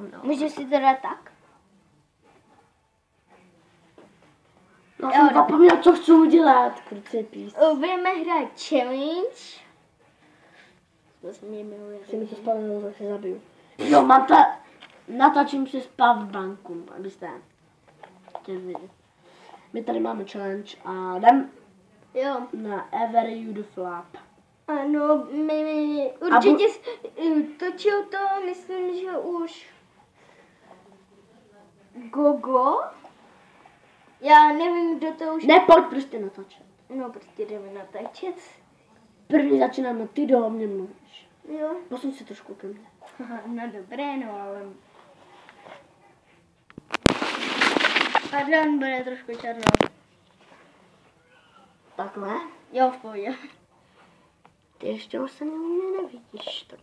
zapomněla. Můžeš si to dát tak? Já jsem zapomněl, co chci udělat. Krucepis. Budeme hrát challenge. Si mi to spadlo, tak se zabiju. Jo, mám ta... Natačím si spát v banku, abyste chtěli vidět. My tady máme challenge a jdem Jo. na Ever You The Flap. Ano, my určitě točil to, myslím, že už Gogo. Já nevím, kdo to už... Ne, pojď prostě natáčet. No, prostě jdeme natáčet. První začínáme, ty do mě mluvíš. Jo. Posuň si trošku ke mně. No dobré, no ale... Pardon, bude trošku černo. Takhle? Jo, v pohodě. Ty ještě vlastně mě nevidíš. Tak.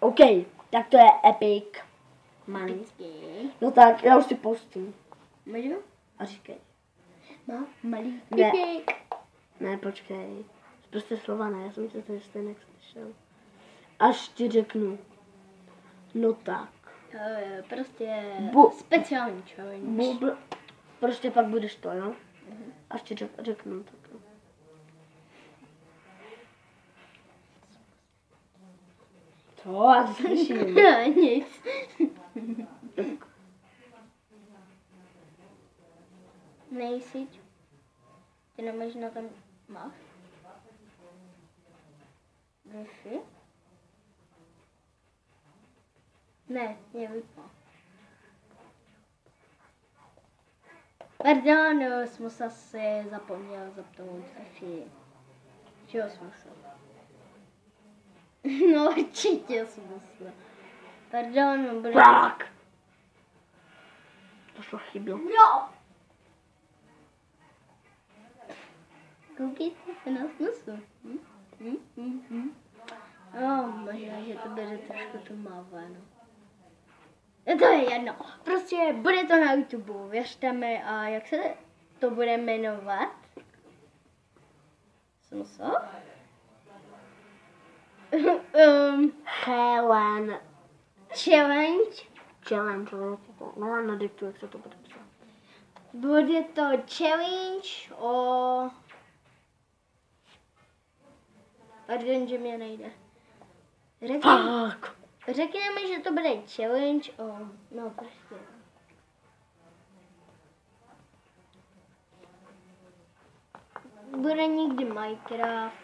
OK, tak to je epic. Money. No tak, já už si pustím. Můžu? A říkej. No, malý Ne. pipík. Ne, počkej. Prostě slova ne, já jsem se to stejně slyšel. Až ti řeknu. No tak. Prostě Bu- speciální challenge. Prostě pak budeš to, jo? Až ti řeknu tak. Co? Já slyším. Nic. Nejsi. Ty nemůžeš na tom máš? Wi-Fi? Ne, je vypal. Pardon, jsem se asi zapomněl zapnout Wi-Fi. Čeho jsem se? No určitě jsem se. Pardon, bude... Tak. To šlo chybilo. No! Koukejte se na smysl. No, možná, že to bude trošku tmavé, no. To je jedno. Prostě bude to na YouTube, věřte mi. A jak se to bude jmenovat? Smysl? Helen. Challenge. No, nadiktuji, jak se to bude psát. Bude to challenge o... Pardon, že mě nejde. Fuck. Řekněme, že to bude challenge o... No prostě. Bude někdy Minecraft.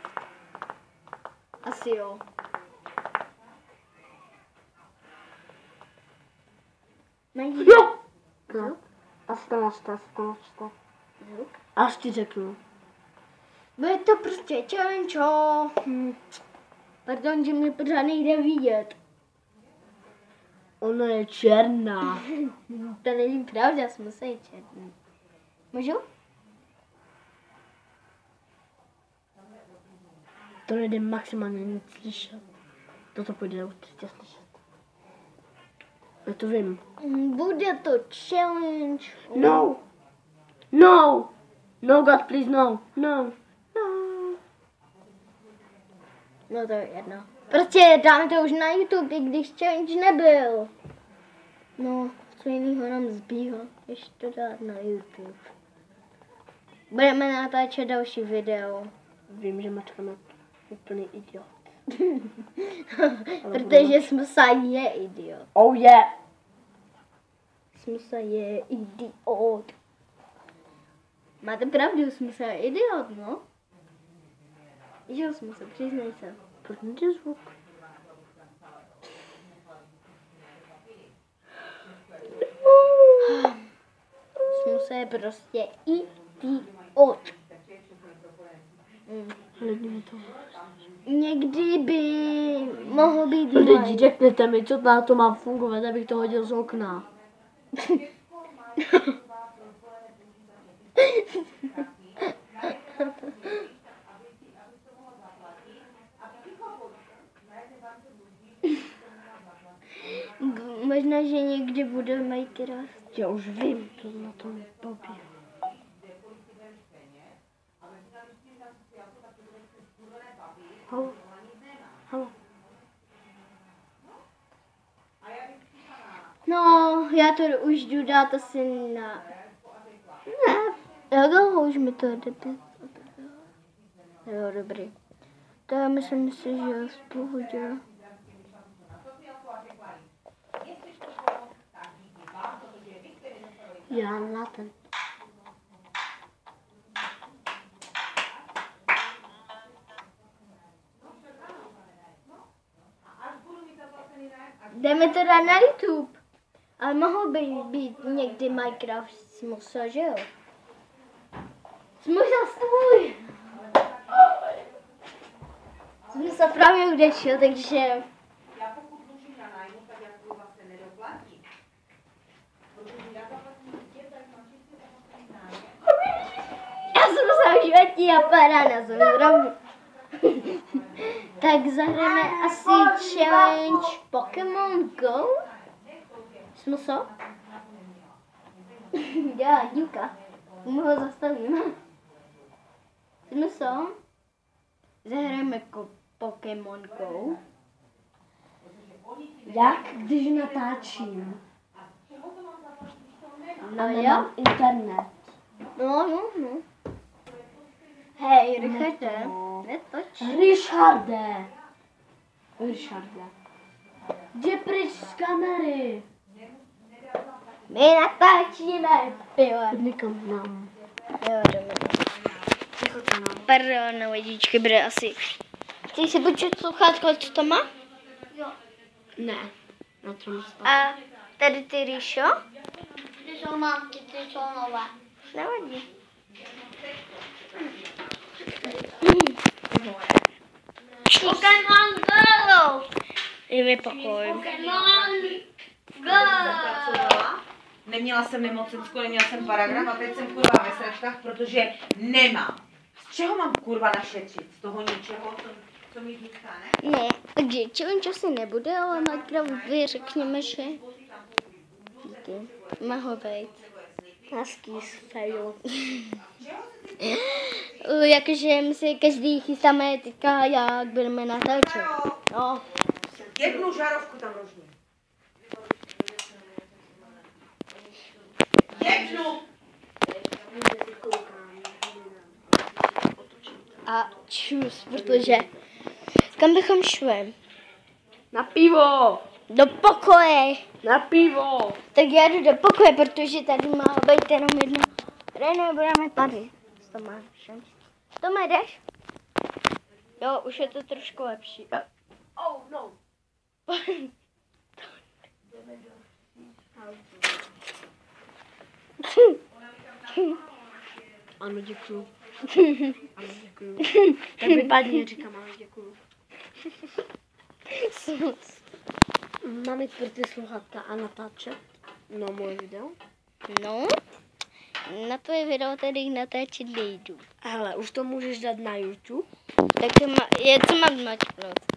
Asi jo. Jo! No. Až to nastav. Až ti řeknu. Bude to prostě challenge o... Pardon, že mě pořád nejde vidět. Ona je černá. To není pravda, jsme se černý. Můžu? To nejde maximálně nic slyšet. Toto půjde určitě slyšet. Já to vím. Bude to challenge. No! No! No, God, please, no! No! No to je jedno. Prostě dáme to už na YouTube, i když challenge nebyl. No, co jiného nám zbývá, ještě to dát na YouTube. Budeme natáčet další video. Vím, že Mačka je úplný idiot. Protože Smysa je idiot. Oh yeah! Smysa je idiot. Máte pravdu, Smysa je idiot, no? Jo, Smysa, přiznej se. Proč nejde zvuk? Smysa je prostě idiot. Lidi mi to... Někdy by mohl být Lidi, řekněte mi, co na to má fungovat, abych to hodil z okna. Možná, že někdy bude Minecraft. Já už vím, co na tom je blbý. Halo? Halo? No, já to už jdu dát asi na... Ne, jak dlouho už mi to jde? Jo, dobrý. To já myslím si, že je v pohodě. Já na ten. Jdeme to dát na YouTube. Ale mohl by být někdy Minecraft Smusa, že jo? Smusa stůj! Smusa právě odešel, takže... Já pokud dlužím na nájmu, tak já to vlastně nedoplatím. Protože já zaplatím dítě, tak mám všichni zaplatný nájem. Já jsem sám životní aparát na zrovna. Tak zahrajeme asi challenge Pokémon Go? Smuso? Já, díka. My ho zastavíme. Smuso? Zahrajeme Pokémon Go. Jak když natáčím? No Nemám internet. No. Hej, Richarde, netoč. Richarde. Jdi pryč z kamery. My natáčíme, pivo. Nikam nám. Jo, jdeme. Pardon, na vodičky bude asi. Chceš si počít sluchátko, co to má? Jo. Ne. Na tom stavu. A tady ty, Ríšo? Ty jsou mamky, ty jsou nové. Nevadí. Pokémon Go! Je mi pokoj. Pokémon Go! Zapracovala, neměla jsem nemocenskou, neměla jsem paragraf a teď jsem kurva ve sračkách, protože nemám. Z čeho mám kurva našetřit? Z toho ničeho, co mi zůstane? Ne, takže challenge asi nebude, ale Minecraft řekněme, že... Díky. Má ho být. Hezký fail. Jakože my si každý chystáme teďka, jak budeme natáčet. No. Jednu žárovku tam rožně. Jednu! A čus, protože... Kam bychom šli? Na pivo! Do pokoje! Na pivo! Tak já jdu do pokoje, protože tady má být jenom jedno. René, budeme tady. Tome, jdeš? Jo, už je to trošku lepší. Oh no! Ano, děkuju. Ano, děkuju. Tak vypadně, říkám, ano, děkuju. Mám jít pro ty sluchátka a natáčet? No, moje video. No, na tvoje video tady natáčet nejdu. Hele, už to můžeš dát na YouTube. Tak co mám mačknout?